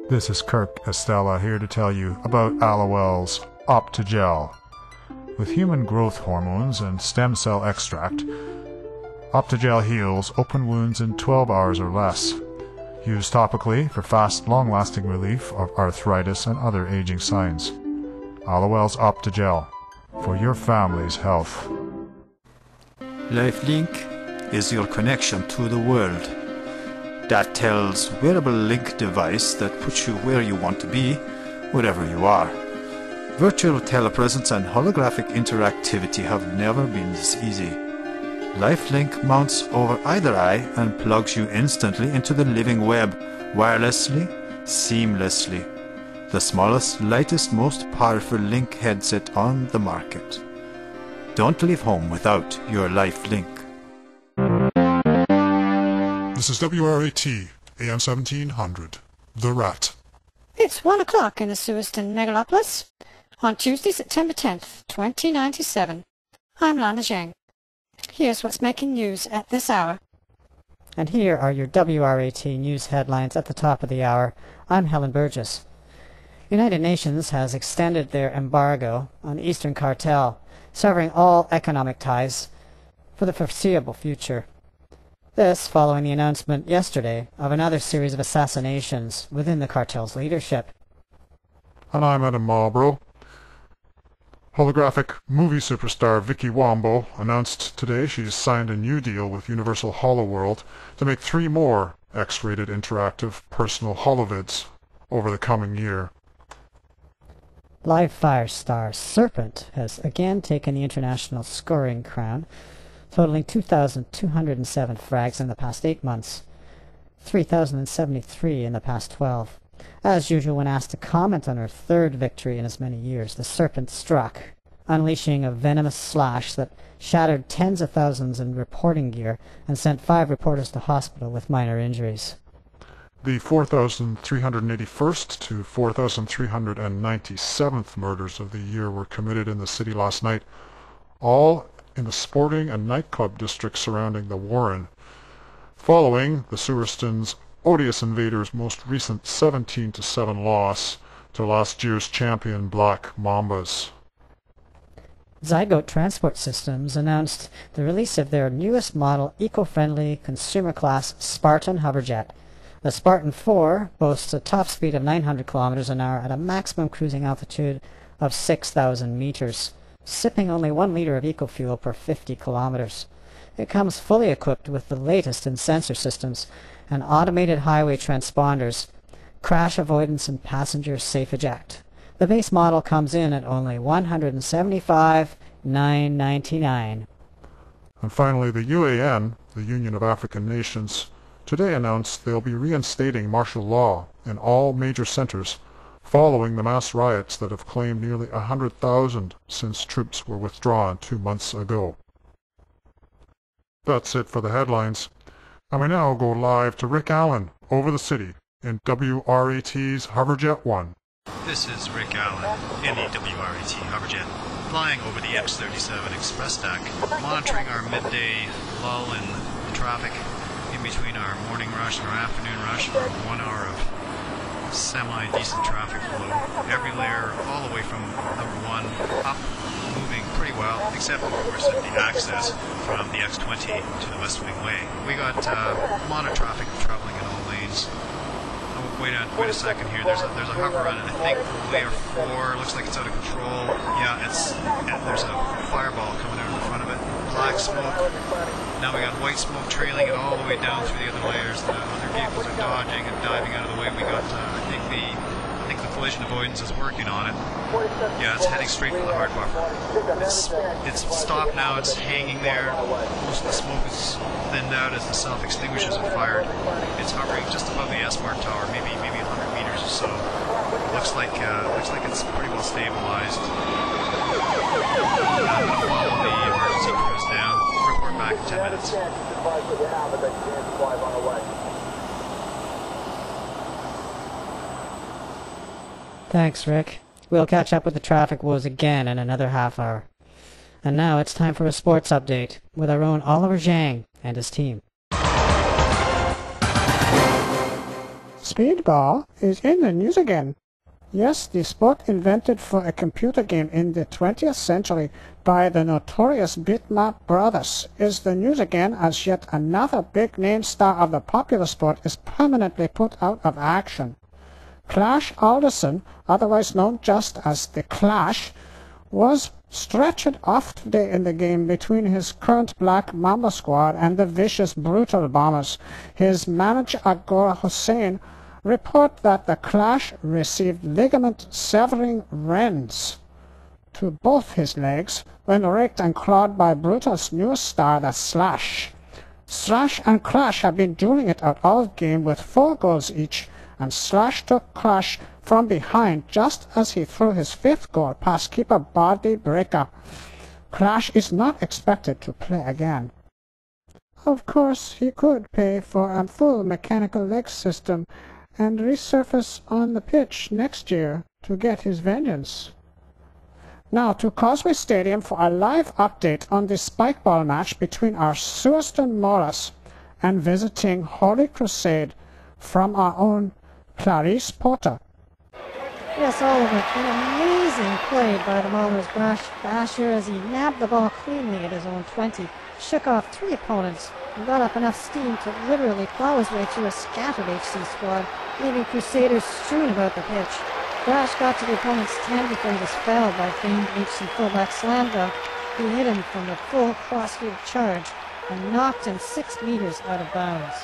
This is Kirk Estella here to tell you about Allowell's Optigel. With human growth hormones and stem cell extract, Optigel heals open wounds in 12 hours or less. Used topically for fast, long-lasting relief of arthritis and other aging signs. Allowell's Optigel, for your family's health. LifeLink is your connection to the world. That tells wearable link device that puts you where you want to be, wherever you are. Virtual telepresence and holographic interactivity have never been this easy. LifeLink mounts over either eye and plugs you instantly into the living web, wirelessly, seamlessly. The smallest, lightest, most powerful link headset on the market. Don't leave home without your LifeLink. This is WRAT AM1700 The RAT. It's 1 o'clock in the Suiston megalopolis on Tuesday, September 10th, 2097. I'm Lana Zhang. Here's what's making news at this hour. And here are your WRAT news headlines at the top of the hour. I'm Helen Burgess. United Nations has extended their embargo on the Eastern Cartel, severing all economic ties for the foreseeable future. This following the announcement yesterday of another series of assassinations within the cartel's leadership. And I'm Adam Marlborough. Holographic movie superstar Vicky Wambo announced today she's signed a new deal with Universal HoloWorld to make 3 more X-rated interactive personal holovids over the coming year. Live fire star Serpent has again taken the international scoring crown, totaling 2,207 frags in the past 8 months, 3,073 in the past 12. As usual, when asked to comment on her 3rd victory in as many years, the Serpent struck, unleashing a venomous slash that shattered tens of thousands in reporting gear and sent 5 reporters to hospital with minor injuries. The 4,381st to 4,397th murders of the year were committed in the city last night, all in the sporting and nightclub districts surrounding the Warren, following the Suiston's odious invaders' most recent 17-7 loss to last year's champion Black Mambas. Zygote Transport Systems announced the release of their newest model eco-friendly consumer-class Spartan hoverjet. The Spartan 4 boasts a top speed of 900 km an hour at a maximum cruising altitude of 6,000 meters, sipping only 1 liter of eco-fuel per 50 kilometers. It comes fully equipped with the latest in sensor systems and automated highway transponders, crash avoidance and passenger safe eject. The base model comes in at only $175,999. And finally, the UAN, the Union of African Nations, today announced they'll be reinstating martial law in all major centers following the mass riots that have claimed nearly 100,000 since troops were withdrawn 2 months ago. That's it for the headlines. And we now go live to Rick Allen over the city in WRAT's Hoverjet 1. This is Rick Allen in the WRAT Hoverjet, flying over the X37 Express stack, monitoring our midday lull in traffic in between our morning rush and our afternoon rush for 1 hour of semi-decent traffic flow. Every layer all the way from number 1 up, moving pretty well, except of course at the access from the X20 to the West Wing Way. We got mono traffic traveling in all lanes. Oh, wait a second here. There's a hover on it. I think layer 4 looks like it's out of control. Yeah, there's a fireball coming out of the front of it. Black smoke. Now we got white smoke trailing it all the way down through the other layers. The other vehicles are dodging and diving out of the way. We got, I think the collision avoidance is working on it. Yeah, it's heading straight for the hard buffer. It's stopped now. It's hanging there. Most of the smoke is thinned out as the self-extinguishers are fired. It's hovering just above the S-Mark tower, maybe 100 meters or so. Looks like it's pretty well stabilized. I'm going to follow the emergency crews now. Report back in 10 minutes. Thanks, Rick. We'll catch up with the traffic woes again in another half hour. And now it's time for a sports update with our own Oliver Zhang and his team. Speedball is in the news again. Yes, the sport invented for a computer game in the 20th century by the notorious Bitmap brothers is the news again as yet another big-name star of the popular sport is permanently put out of action. Clash Alderson, otherwise known just as The Clash, was stretched off today in the game between his current Black Mamba squad and the vicious Brutal Bombers. His manager Agora Hussein report that the Clash received ligament-severing rends to both his legs when raked and clawed by Brutal's newest star, the Slash. Slash and Clash have been dueling it out all game with 4 goals each, and Slash took Clash from behind just as he threw his 5th goal past keeper Body Breaker. Clash is not expected to play again. Of course, he could pay for a full mechanical leg system and resurface on the pitch next year to get his vengeance. Now to Causeway Stadium for a live update on the spikeball match between our Suaston Morris and visiting Holy Crusade from our own Clarice Porter. Yes, Oliver, an amazing play by the Maulers' Basher as he nabbed the ball cleanly at his own 20, shook off 3 opponents, and got up enough steam to literally plow his way through a scattered HC squad, leaving Crusaders strewn about the pitch. Brash got to the opponent's 10 before he was fouled by famed HC fullback Slamdog, who hit him from the full crossfield charge and knocked him 6 meters out of bounds.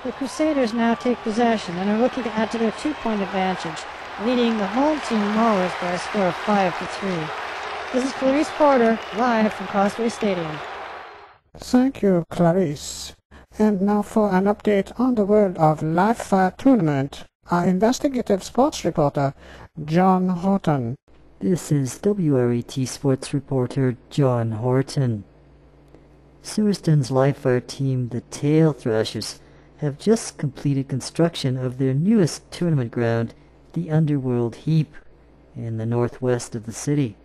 The Crusaders now take possession and are looking to add to their 2-point advantage, leading the home team Maulers by a score of 5-3. This is Clarice Porter, live from Causeway Stadium. Thank you, Clarice. And now for an update on the world of live fire tournament, our investigative sports reporter, John Horton. This is WRAT sports reporter John Horton. Suaston's live fire team, the Tail Thrashers, have just completed construction of their newest tournament ground, the Underworld Heap, in the northwest of the city.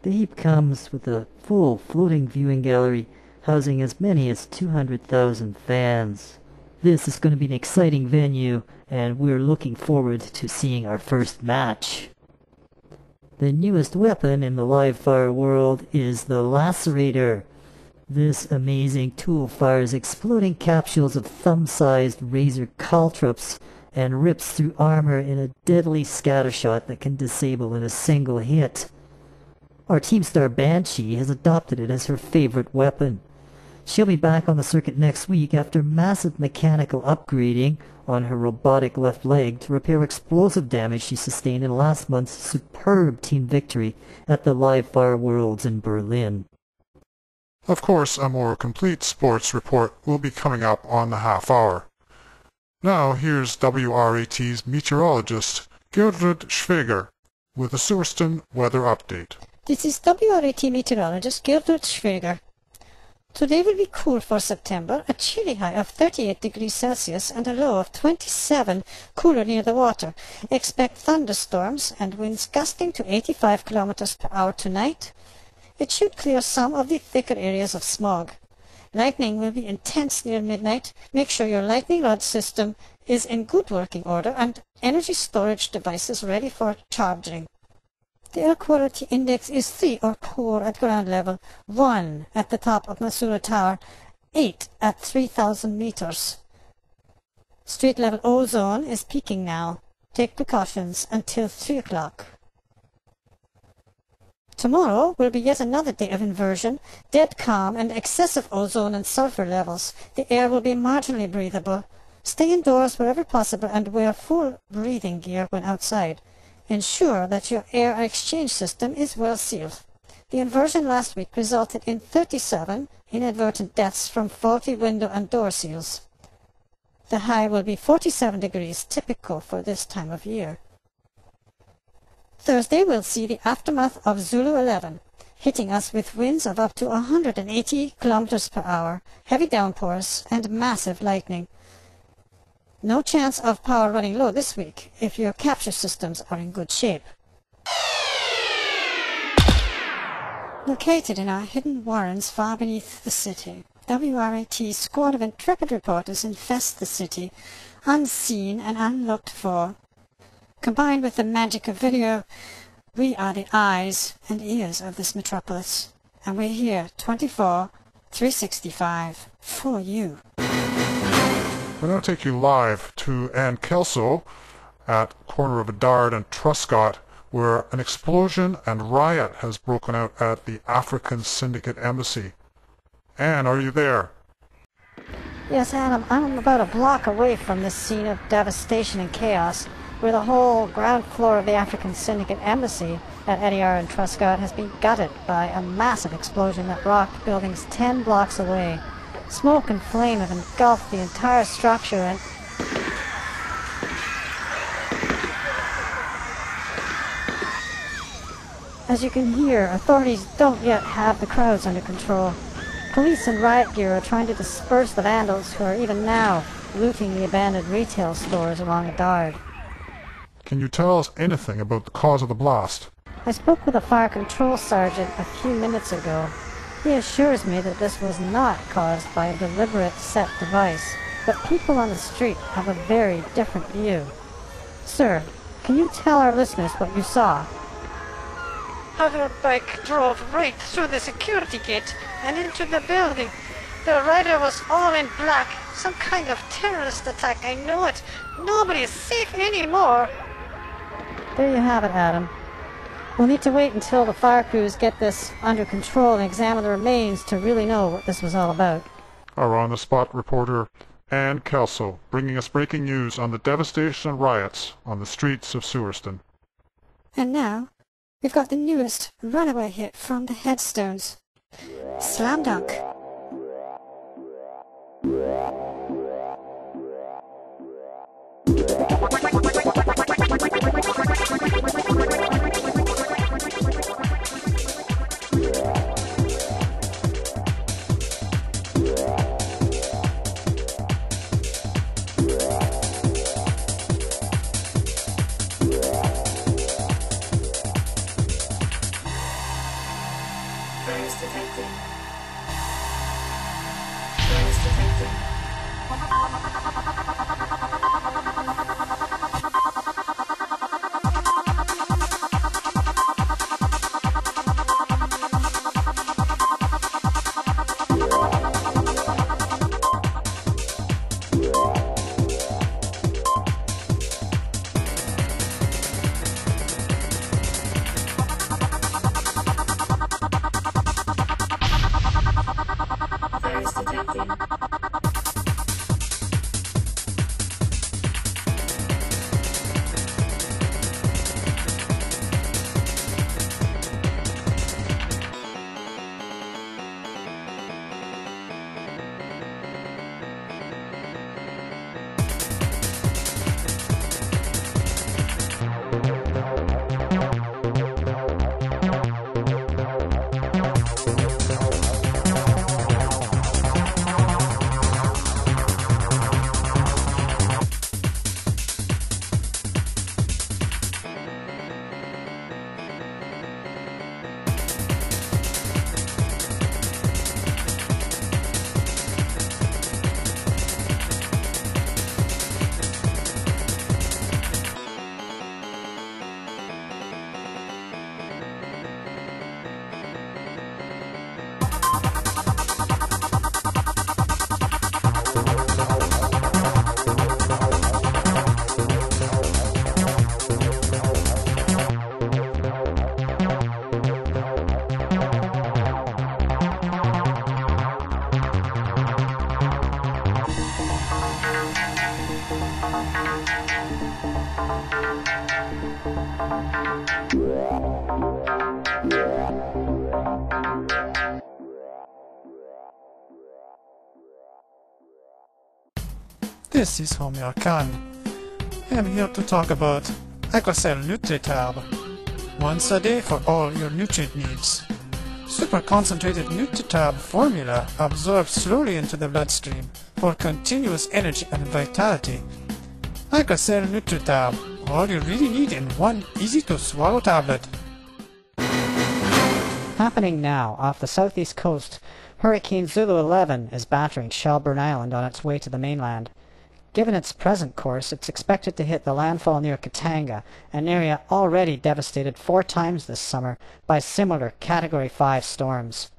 The heap comes with a full floating viewing gallery housing as many as 200,000 fans. This is going to be an exciting venue, and we're looking forward to seeing our first match. The newest weapon in the live fire world is the Lacerator. This amazing tool fires exploding capsules of thumb-sized razor caltrops and rips through armor in a deadly scattershot that can disable in a single hit. Our team star Banshee has adopted it as her favorite weapon. She'll be back on the circuit next week after massive mechanical upgrading on her robotic left leg to repair explosive damage she sustained in last month's superb team victory at the Live Fire Worlds in Berlin. Of course, a more complete sports report will be coming up on the half hour. Now here's WRAT's meteorologist, Gertrud Schweger, with a Suaston weather update. This is WRAT meteorologist Gertrud Schweger. Today will be cool for September, a chilly high of 38 degrees Celsius and a low of 27, cooler near the water. Expect thunderstorms and winds gusting to 85 kilometers per hour tonight. It should clear some of the thicker areas of smog. Lightning will be intense near midnight. Make sure your lightning rod system is in good working order and energy storage devices ready for charging. The air quality index is 3 or poor at ground level, 1 at the top of Masura Tower, 8 at 3,000 meters. Street level ozone is peaking now. Take precautions until 3 o'clock. Tomorrow will be yet another day of inversion, dead calm and excessive ozone and sulfur levels. The air will be marginally breathable. Stay indoors wherever possible and wear full breathing gear when outside. Ensure that your air exchange system is well sealed. The inversion last week resulted in 37 inadvertent deaths from faulty window and door seals. The high will be 47 degrees, typical for this time of year. Thursday we'll see the aftermath of Zulu 11, hitting us with winds of up to 180 kilometers per hour, heavy downpours, and massive lightning. No chance of power running low this week if your capture systems are in good shape. Located in our hidden warrens far beneath the city, WRAT squad of intrepid reporters infest the city, unseen and unlooked for. Combined with the magic of video, we are the eyes and ears of this metropolis, and we're here 24/365 for you. We'll now take you live to Ann Kelso at corner of Bedard and Truscott, where an explosion and riot has broken out at the African Syndicate Embassy. Ann, are you there? Yes, Adam, I'm about a block away from this scene of devastation and chaos, where the whole ground floor of the African Syndicate Embassy at Ediar and Truscott has been gutted by a massive explosion that rocked buildings 10 blocks away. Smoke and flame have engulfed the entire structure and... As you can hear, authorities don't yet have the crowds under control. Police and riot gear are trying to disperse the vandals who are even now looting the abandoned retail stores along Bedard. Can you tell us anything about the cause of the blast? I spoke with a fire control sergeant a few minutes ago. He assures me that this was not caused by a deliberate set device, but people on the street have a very different view. Sir, can you tell our listeners what you saw? Our bike drove right through the security gate and into the building. The rider was all in black. Some kind of terrorist attack, I know it. Nobody is safe anymore. There you have it, Adam. We'll need to wait until the fire crews get this under control and examine the remains to really know what this was all about. Our on-the-spot reporter, Ann Kelso, bringing us breaking news on the devastation and riots on the streets of Sewerston. And now, we've got the newest runaway hit from the Headstones. Slam Dunk. This is Homer Khan. I am here to talk about Icosel Nutritab. Once a day for all your nutrient needs. Super concentrated Nutritab formula absorbs slowly into the bloodstream for continuous energy and vitality. Icosel Nutritab, all you really need in one easy-to-swallow tablet. Happening now off the southeast coast, Hurricane Zulu 11 is battering Shelburne Island on its way to the mainland. Given its present course, it's expected to hit the landfall near Katanga, an area already devastated 4 times this summer by similar Category 5 storms.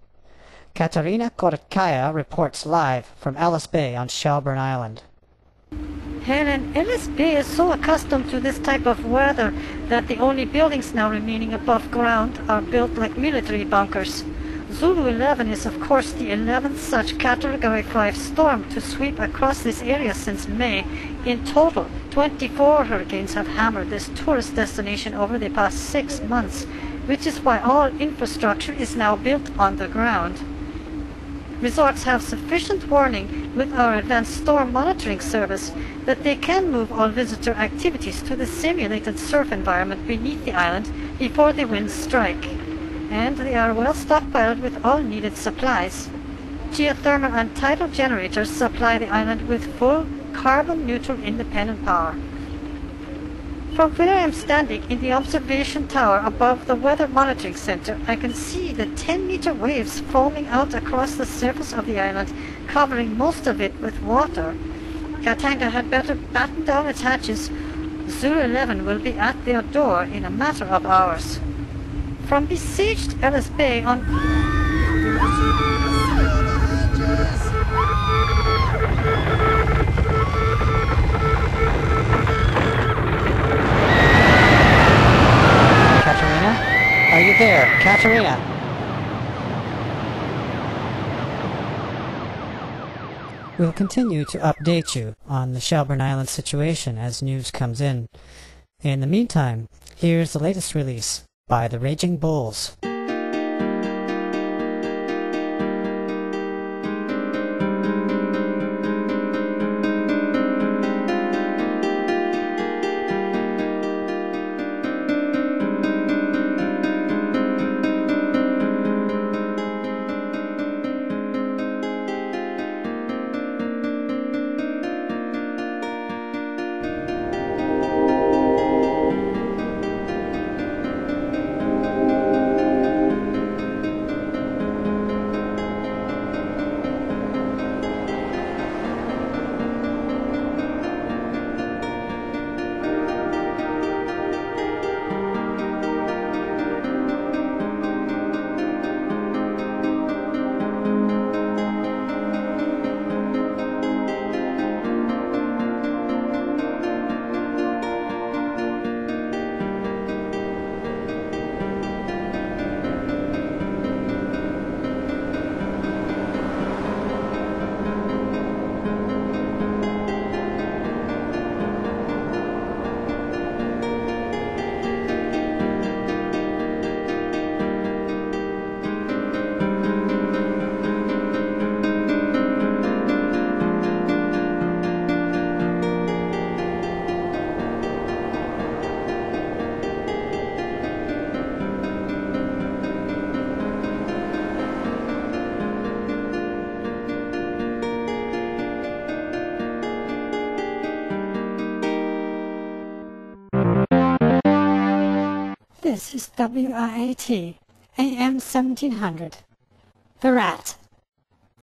Katarina Korotkaya reports live from Ellis Bay on Shelburne Island. Helen, Ellis Bay is so accustomed to this type of weather that the only buildings now remaining above ground are built like military bunkers. Zulu 11 is of course the 11th such Category 5 storm to sweep across this area since May. In total, 24 hurricanes have hammered this tourist destination over the past 6 months, which is why all infrastructure is now built on the ground. Resorts have sufficient warning with our advanced storm monitoring service that they can move all visitor activities to the simulated surf environment beneath the island before the winds strike. And they are well stockpiled with all needed supplies. Geothermal and tidal generators supply the island with full carbon-neutral independent power. From where I am standing in the observation tower above the Weather Monitoring Center, I can see the 10-meter waves foaming out across the surface of the island, covering most of it with water. Katanga had better batten down its hatches. Zulu 11 will be at their door in a matter of hours. From besieged Ellis Bay on... Katarina? Are you there? Katarina? We'll continue to update you on the Shelburne Island situation as news comes in. In the meantime, here's the latest release by the Raging Bulls. This is WRAT AM1700 The RAT